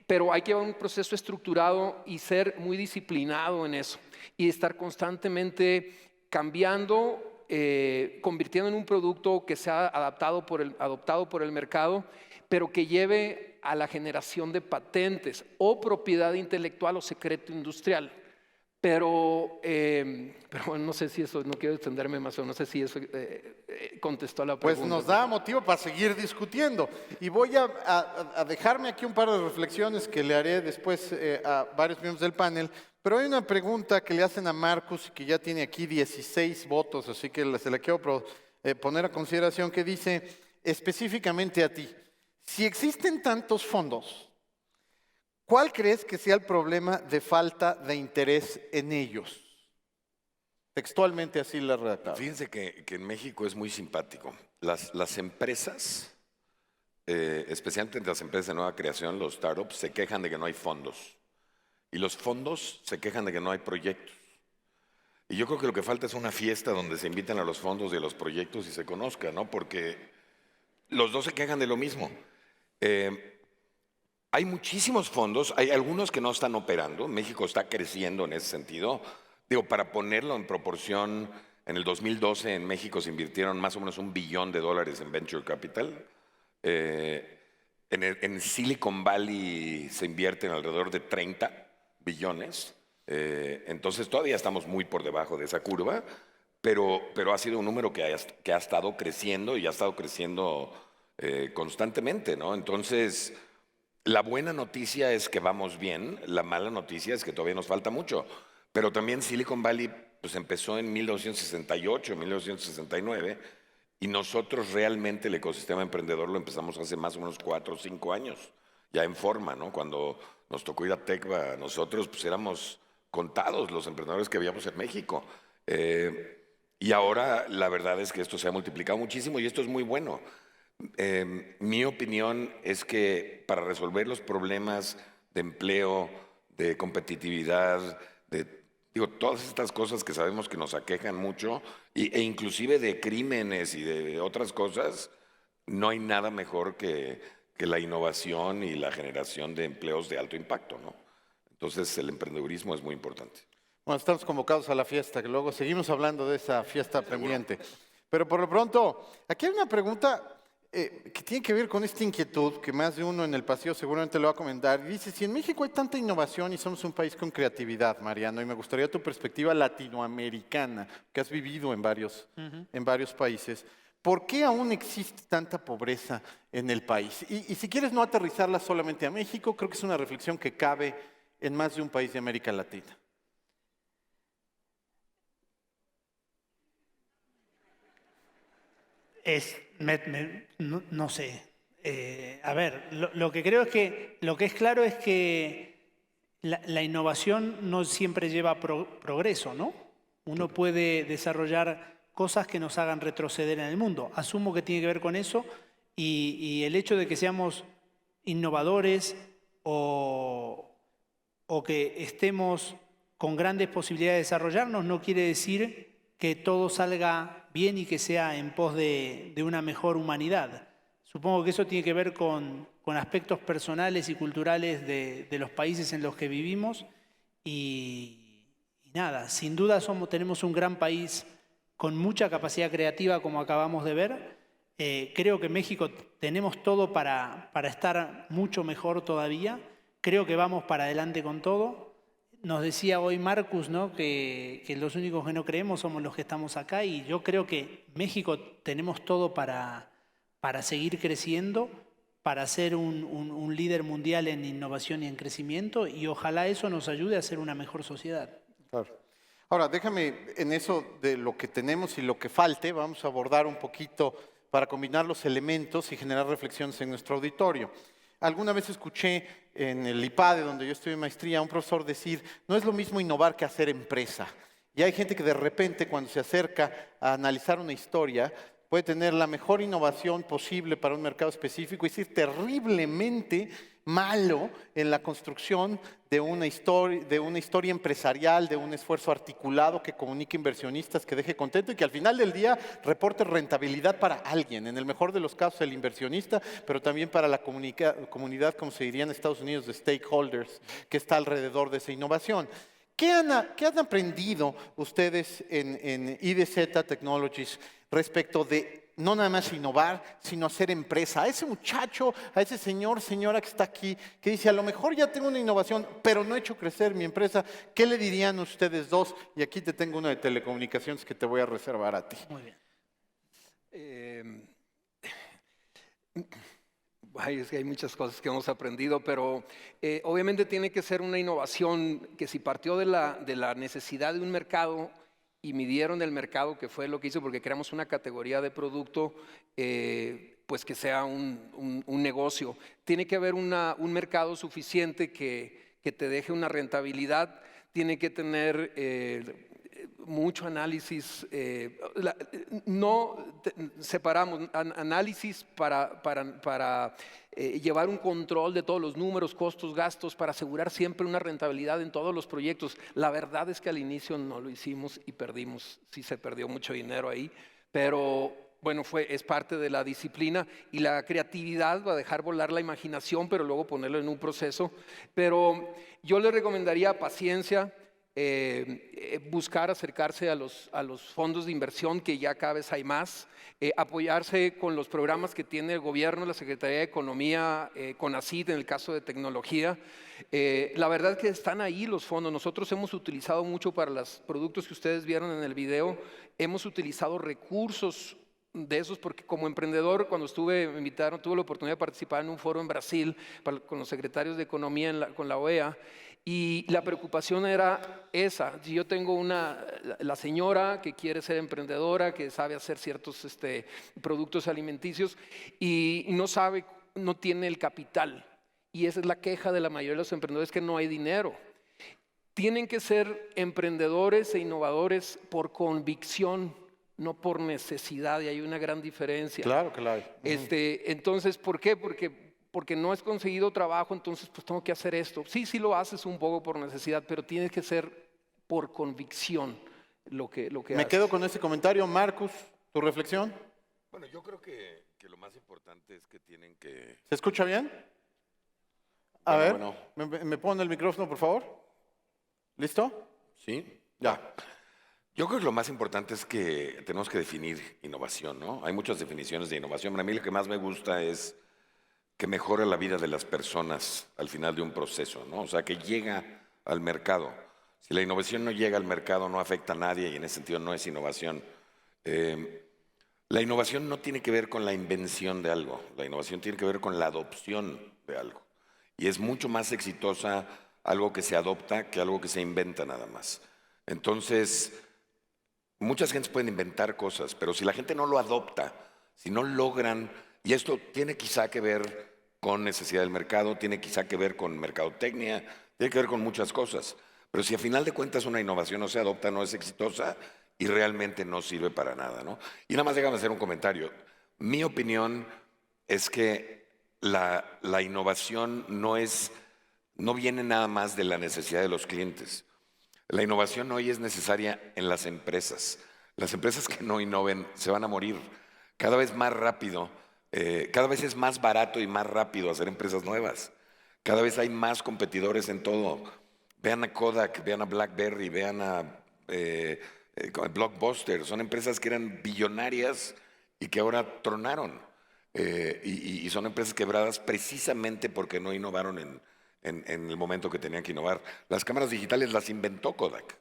pero hay que llevar un proceso estructurado y ser muy disciplinado en eso y estar constantemente cambiando, convirtiendo en un producto que sea adoptado por el mercado, pero que lleve a la generación de patentes o propiedad intelectual o secreto industrial. Pero bueno, no sé si eso, no quiero extenderme más, no sé si eso contestó a la pregunta. Pues nos da motivo para seguir discutiendo. Y voy a dejarme aquí un par de reflexiones que le haré después a varios miembros del panel. Pero hay una pregunta que le hacen a Marcus, que ya tiene aquí 16 votos, así que se la quiero poner a consideración, que dice específicamente a ti, si existen tantos fondos, ¿cuál crees que sea el problema de falta de interés en ellos? Textualmente así la redactaba. Fíjense que en México es muy simpático. Las empresas, especialmente las empresas de nueva creación, los startups, se quejan de que no hay fondos. Y los fondos se quejan de que no hay proyectos. Y yo creo que lo que falta es una fiesta donde se inviten a los fondos y a los proyectos y se conozca, ¿no? Porque los 2 se quejan de lo mismo. Hay muchísimos fondos, hay algunos que no están operando. México está creciendo en ese sentido. Digo, para ponerlo en proporción, en el 2012 en México se invirtieron más o menos $1 billón en Venture Capital. En Silicon Valley se invierten alrededor de 30 billones. Entonces todavía estamos muy por debajo de esa curva, pero ha sido un número que ha estado creciendo y ha estado creciendo constantemente, ¿no? Entonces, la buena noticia es que vamos bien, la mala noticia es que todavía nos falta mucho. Pero también Silicon Valley pues, empezó en 1968, 1969, y nosotros realmente el ecosistema emprendedor lo empezamos hace más o menos 4 o 5 años, ya en forma, ¿no? Cuando nos tocó ir a Tecva, nosotros pues éramos contados los emprendedores que habíamos en México. Y ahora la verdad es que esto se ha multiplicado muchísimo y esto es muy bueno. Mi opinión es que para resolver los problemas de empleo, de competitividad, todas estas cosas que sabemos que nos aquejan mucho, e inclusive de crímenes y de otras cosas, no hay nada mejor que la innovación y la generación de empleos de alto impacto, ¿no? Entonces el emprendedurismo es muy importante. Bueno, estamos convocados a la fiesta, que luego seguimos hablando de esa fiesta pendiente. Pero por lo pronto, aquí hay una pregunta que tiene que ver con esta inquietud, que más de uno en el pasillo seguramente lo va a comentar. Y dice, si en México hay tanta innovación y somos un país con creatividad, Mariano, y me gustaría tu perspectiva latinoamericana, que has vivido en varios países, ¿por qué aún existe tanta pobreza en el país? Y si quieres no aterrizarla solamente a México, creo que es una reflexión que cabe en más de un país de América Latina. No sé. A ver, lo que creo es que lo que es claro es que la innovación no siempre lleva progreso, ¿no? Uno puede desarrollar cosas que nos hagan retroceder en el mundo. Asumo que tiene que ver con eso y el hecho de que seamos innovadores o que estemos con grandes posibilidades de desarrollarnos no quiere decir que todo salga bien y que sea en pos de una mejor humanidad. Supongo que eso tiene que ver con aspectos personales y culturales de los países en los que vivimos y nada, sin duda tenemos un gran país con mucha capacidad creativa como acabamos de ver. Creo que en México tenemos todo para estar mucho mejor todavía. Creo que vamos para adelante con todo. Nos decía hoy Marcus, ¿no? que los únicos que no creemos somos los que estamos acá y yo creo que México tenemos todo para seguir creciendo, para ser un líder mundial en innovación y en crecimiento y ojalá eso nos ayude a ser una mejor sociedad. Claro. Ahora, déjame en eso de lo que tenemos y lo que falte, vamos a abordar un poquito para combinar los elementos y generar reflexiones en nuestro auditorio. Alguna vez escuché en el IPADE, donde yo estudié maestría, a un profesor decir, no es lo mismo innovar que hacer empresa. Y hay gente que de repente cuando se acerca a analizar una historia, puede tener la mejor innovación posible para un mercado específico y ser terriblemente malo en la construcción de una historia empresarial, de un esfuerzo articulado que comunique inversionistas, que deje contento y que al final del día reporte rentabilidad para alguien, en el mejor de los casos el inversionista, pero también para la comunidad, como se diría en Estados Unidos, de stakeholders, que está alrededor de esa innovación. ¿Qué han aprendido ustedes en IDZ Technologies respecto de no nada más innovar, sino hacer empresa? A ese muchacho, a ese señor, señora que está aquí, que dice, a lo mejor ya tengo una innovación, pero no he hecho crecer mi empresa, ¿qué le dirían ustedes dos? Y aquí te tengo una de telecomunicaciones que te voy a reservar a ti. Muy bien. Es que hay muchas cosas que hemos aprendido, pero obviamente tiene que ser una innovación que si partió de la necesidad de un mercado y midieron el mercado, que fue lo que hizo, porque creamos una categoría de producto, pues que sea un negocio. Tiene que haber un mercado suficiente que te deje una rentabilidad, tiene que tener mucho análisis, separamos análisis para llevar un control de todos los números, costos, gastos, para asegurar siempre una rentabilidad en todos los proyectos. La verdad es que al inicio no lo hicimos y perdimos, sí se perdió mucho dinero ahí, pero bueno, es parte de la disciplina y la creatividad va a dejar volar la imaginación, pero luego ponerlo en un proceso. Pero yo le recomendaría paciencia, buscar acercarse a los fondos de inversión, que ya cada vez hay más, apoyarse con los programas que tiene el gobierno, la Secretaría de Economía, CONACYT en el caso de tecnología. La verdad es que están ahí los fondos. Nosotros hemos utilizado mucho para los productos que ustedes vieron en el video, hemos utilizado recursos de esos, porque como emprendedor, cuando tuve la oportunidad de participar en un foro en Brasil con los secretarios de Economía con la OEA, y la preocupación era esa. Yo tengo la señora que quiere ser emprendedora, que sabe hacer ciertos productos alimenticios y no tiene el capital. Y esa es la queja de la mayoría de los emprendedores, que no hay dinero. Tienen que ser emprendedores e innovadores por convicción, no por necesidad, y hay una gran diferencia. Claro que la hay. Entonces, ¿por qué? Porque no has conseguido trabajo, entonces pues tengo que hacer esto. Sí lo haces un poco por necesidad, pero tienes que ser por convicción lo que haces. Me quedo con ese comentario. Marcus, ¿tu reflexión? Bueno, yo creo que lo más importante es que tienen que... ¿Se escucha bien? A ver, ¿me ponen el micrófono, por favor? ¿Listo? ¿Sí? Ya. Yo creo que lo más importante es que tenemos que definir innovación, ¿no? Hay muchas definiciones de innovación, pero a mí lo que más me gusta es que mejore la vida de las personas al final de un proceso, ¿no? O sea, que llega al mercado. Si la innovación no llega al mercado, no afecta a nadie y en ese sentido no es innovación. La innovación no tiene que ver con la invención de algo, la innovación tiene que ver con la adopción de algo. Y es mucho más exitosa algo que se adopta que algo que se inventa nada más. Entonces, muchas gentes pueden inventar cosas, pero si la gente no lo adopta, si no logran, y esto tiene quizá que ver con necesidad del mercado, tiene quizá que ver con mercadotecnia, tiene que ver con muchas cosas, pero si a final de cuentas una innovación no se adopta, no es exitosa y realmente no sirve para nada, ¿no? Y nada más déjame hacer un comentario. Mi opinión es que la innovación no viene nada más de la necesidad de los clientes. La innovación hoy es necesaria en las empresas. Las empresas que no innoven se van a morir cada vez más rápido. Cada vez es más barato y más rápido hacer empresas nuevas. Cada vez hay más competidores en todo. Vean a Kodak, vean a BlackBerry, vean a Blockbuster. Son empresas que eran billonarias y que ahora tronaron. Y son empresas quebradas precisamente porque no innovaron en el momento que tenían que innovar. Las cámaras digitales las inventó Kodak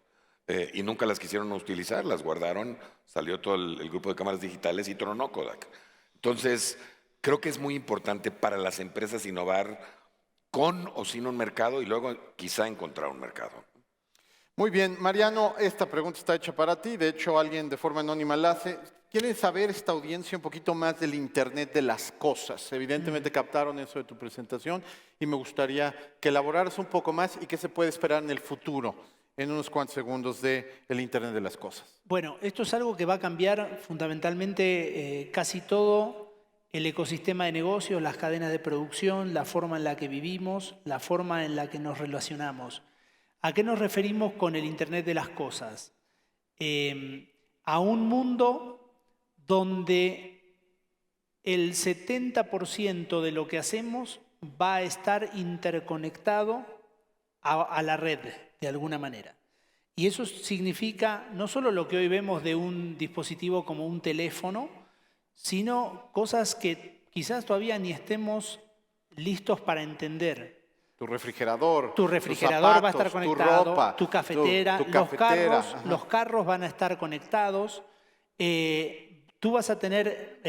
y nunca las quisieron utilizar, las guardaron, salió todo el grupo de cámaras digitales y tronó Kodak. Entonces, creo que es muy importante para las empresas innovar con o sin un mercado y luego quizá encontrar un mercado. Muy bien, Mariano, esta pregunta está hecha para ti. De hecho, alguien de forma anónima la hace. ¿Quieren saber esta audiencia un poquito más del Internet de las cosas? Evidentemente captaron eso de tu presentación y me gustaría que elaboraras un poco más y qué se puede esperar en el futuro, en unos cuantos segundos, del Internet de las cosas. Bueno, esto es algo que va a cambiar fundamentalmente casi todo el ecosistema de negocios, las cadenas de producción, la forma en la que vivimos, la forma en la que nos relacionamos. ¿A qué nos referimos con el Internet de las cosas? A un mundo donde el 70% de lo que hacemos va a estar interconectado a la red de alguna manera. Y eso significa no solo lo que hoy vemos de un dispositivo como un teléfono, sino cosas que quizás todavía ni estemos listos para entender. Tu refrigerador. Tu refrigerador zapatos, va a estar conectado, tu ropa, tu cafetera, tu cafetera. los carros van a estar conectados. Tú vas a tener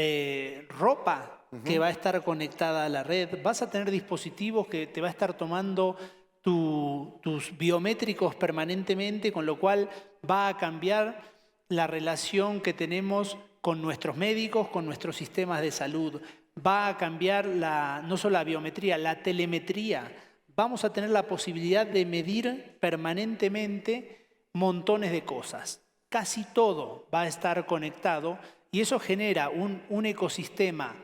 ropa que va a estar conectada a la red, vas a tener dispositivos que te va a estar tomando tus biométricos permanentemente, con lo cual va a cambiar la relación que tenemos con nuestros médicos, con nuestros sistemas de salud. Va a cambiar no solo la biometría, la telemetría. Vamos a tener la posibilidad de medir permanentemente montones de cosas. Casi todo va a estar conectado y eso genera un ecosistema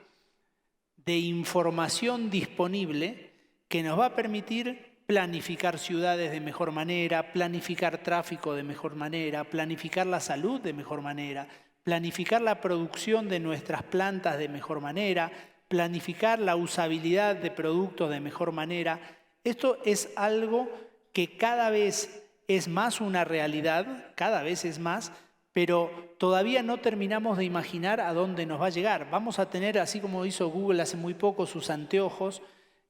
de información disponible que nos va a permitir planificar ciudades de mejor manera, planificar tráfico de mejor manera, planificar la salud de mejor manera, planificar la producción de nuestras plantas de mejor manera, planificar la usabilidad de productos de mejor manera. Esto es algo que cada vez es más una realidad, cada vez es más, pero todavía no terminamos de imaginar a dónde nos va a llegar. Vamos a tener, así como hizo Google hace muy poco, sus anteojos.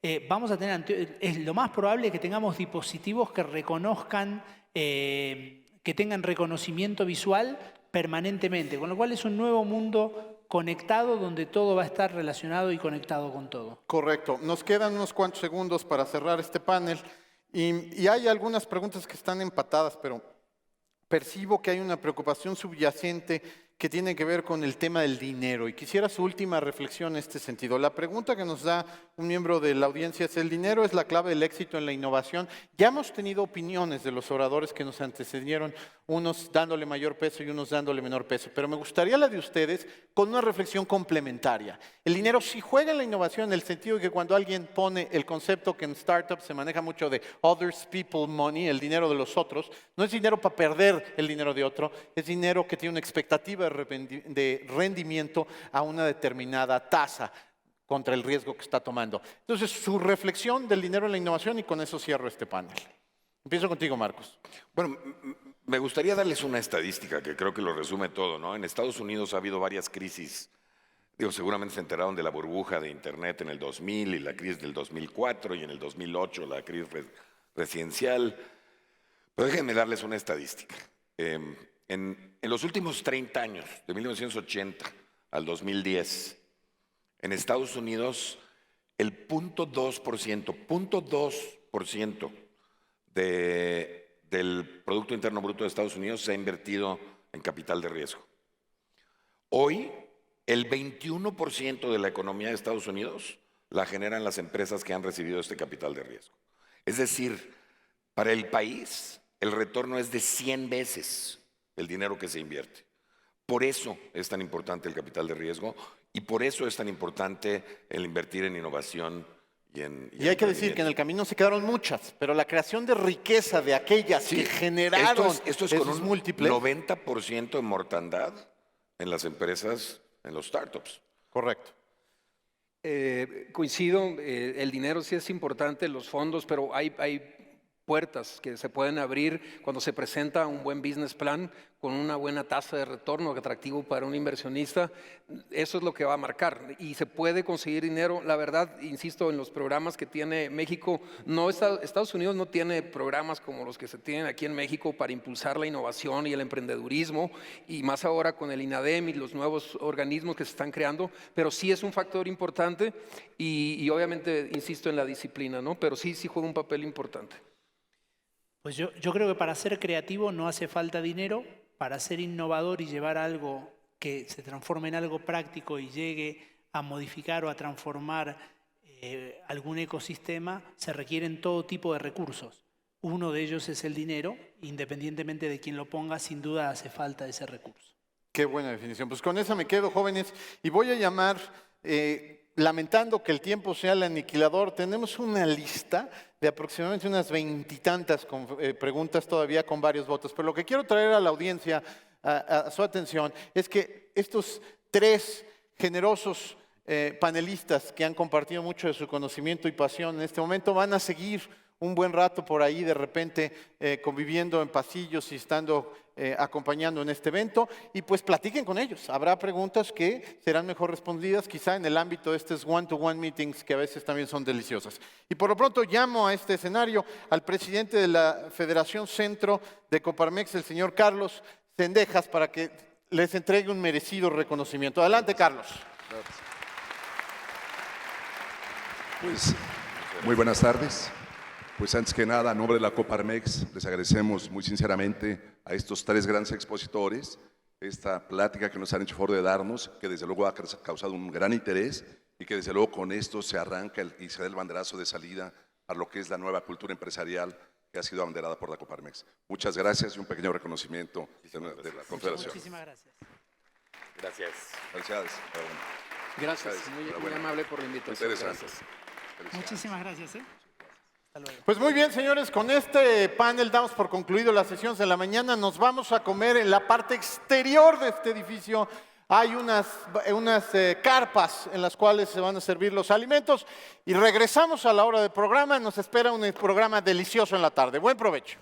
Es lo más probable que tengamos dispositivos que reconozcan, que tengan reconocimiento visual permanentemente, con lo cual es un nuevo mundo conectado donde todo va a estar relacionado y conectado con todo. Correcto. Nos quedan unos cuantos segundos para cerrar este panel y hay algunas preguntas que están empatadas, pero percibo que hay una preocupación subyacente que tiene que ver con el tema del dinero y quisiera su última reflexión en este sentido. La pregunta que nos da un miembro de la audiencia es: ¿el dinero es la clave del éxito en la innovación? Ya hemos tenido opiniones de los oradores que nos antecedieron, unos dándole mayor peso y unos dándole menor peso, pero me gustaría la de ustedes con una reflexión complementaria. El dinero sí juega en la innovación en el sentido de que cuando alguien pone el concepto que en startups se maneja mucho de others people money, el dinero de los otros, no es dinero para perder el dinero de otro, es dinero que tiene una expectativa de rendimiento a una determinada tasa contra el riesgo que está tomando. Entonces, su reflexión del dinero en la innovación y con eso cierro este panel. Empiezo contigo, Marcos. Bueno, me gustaría darles una estadística que creo que lo resume todo, ¿no? En Estados Unidos ha habido varias crisis. Seguramente se enteraron de la burbuja de Internet en el 2000 y la crisis del 2004 y en el 2008 la crisis residencial. Pero déjenme darles una estadística. En los últimos 30 años, de 1980 al 2010, en Estados Unidos el 0.2% del Producto Interno Bruto de Estados Unidos se ha invertido en capital de riesgo. Hoy, el 21% de la economía de Estados Unidos la generan las empresas que han recibido este capital de riesgo. Es decir, para el país, el retorno es de 100 veces el dinero que se invierte. Por eso es tan importante el capital de riesgo y por eso es tan importante el invertir en innovación y hay que decir que en el camino se quedaron muchas, pero la creación de riqueza de aquellas que generaron esto es con un múltiples. 90% de mortandad en las empresas, en los startups. Correcto. Coincido, el dinero sí es importante, los fondos, pero hay puertas que se pueden abrir cuando se presenta un buen business plan con una buena tasa de retorno atractivo para un inversionista. Eso es lo que va a marcar y se puede conseguir dinero. La verdad, insisto, en los programas que tiene México, Estados Unidos no tiene programas como los que se tienen aquí en México para impulsar la innovación y el emprendedurismo, y más ahora con el INADEM y los nuevos organismos que se están creando, pero sí es un factor importante y obviamente insisto en la disciplina, ¿no? Pero sí juega un papel importante. Pues yo creo que para ser creativo no hace falta dinero. Para ser innovador y llevar algo que se transforme en algo práctico y llegue a modificar o a transformar algún ecosistema, se requieren todo tipo de recursos. Uno de ellos es el dinero, independientemente de quién lo ponga, sin duda hace falta ese recurso. Qué buena definición. Pues con esa me quedo, jóvenes, y voy a llamar, lamentando que el tiempo sea el aniquilador, tenemos una lista de aproximadamente unas 20 y tantas preguntas todavía con varios votos. Pero lo que quiero traer a la audiencia, a su atención, es que estos tres generosos panelistas que han compartido mucho de su conocimiento y pasión en este momento van a seguir un buen rato por ahí de repente conviviendo en pasillos y estando acompañando en este evento, y pues platiquen con ellos. Habrá preguntas que serán mejor respondidas quizá en el ámbito de estos one-to-one meetings que a veces también son deliciosas. Y por lo pronto llamo a este escenario al presidente de la Federación Centro de Coparmex, el señor Carlos Cendejas, para que les entregue un merecido reconocimiento. Adelante, Carlos. Pues, muy buenas tardes. Pues antes que nada, a nombre de la Coparmex, les agradecemos muy sinceramente a estos tres grandes expositores esta plática que nos han hecho favor de darnos, que desde luego ha causado un gran interés y que desde luego con esto se arranca y se da el banderazo de salida a lo que es la nueva cultura empresarial que ha sido abanderada por la Coparmex. Muchas gracias y un pequeño reconocimiento de la Confederación. Muchísimas gracias. Gracias. Felicidades. Gracias, muy amable por la invitación. Interesante. Muchísimas gracias. Pues muy bien, señores, con este panel damos por concluido las sesiones de la mañana. Nos vamos a comer en la parte exterior de este edificio. Hay unas carpas en las cuales se van a servir los alimentos y regresamos a la hora del programa. Nos espera un programa delicioso en la tarde. Buen provecho.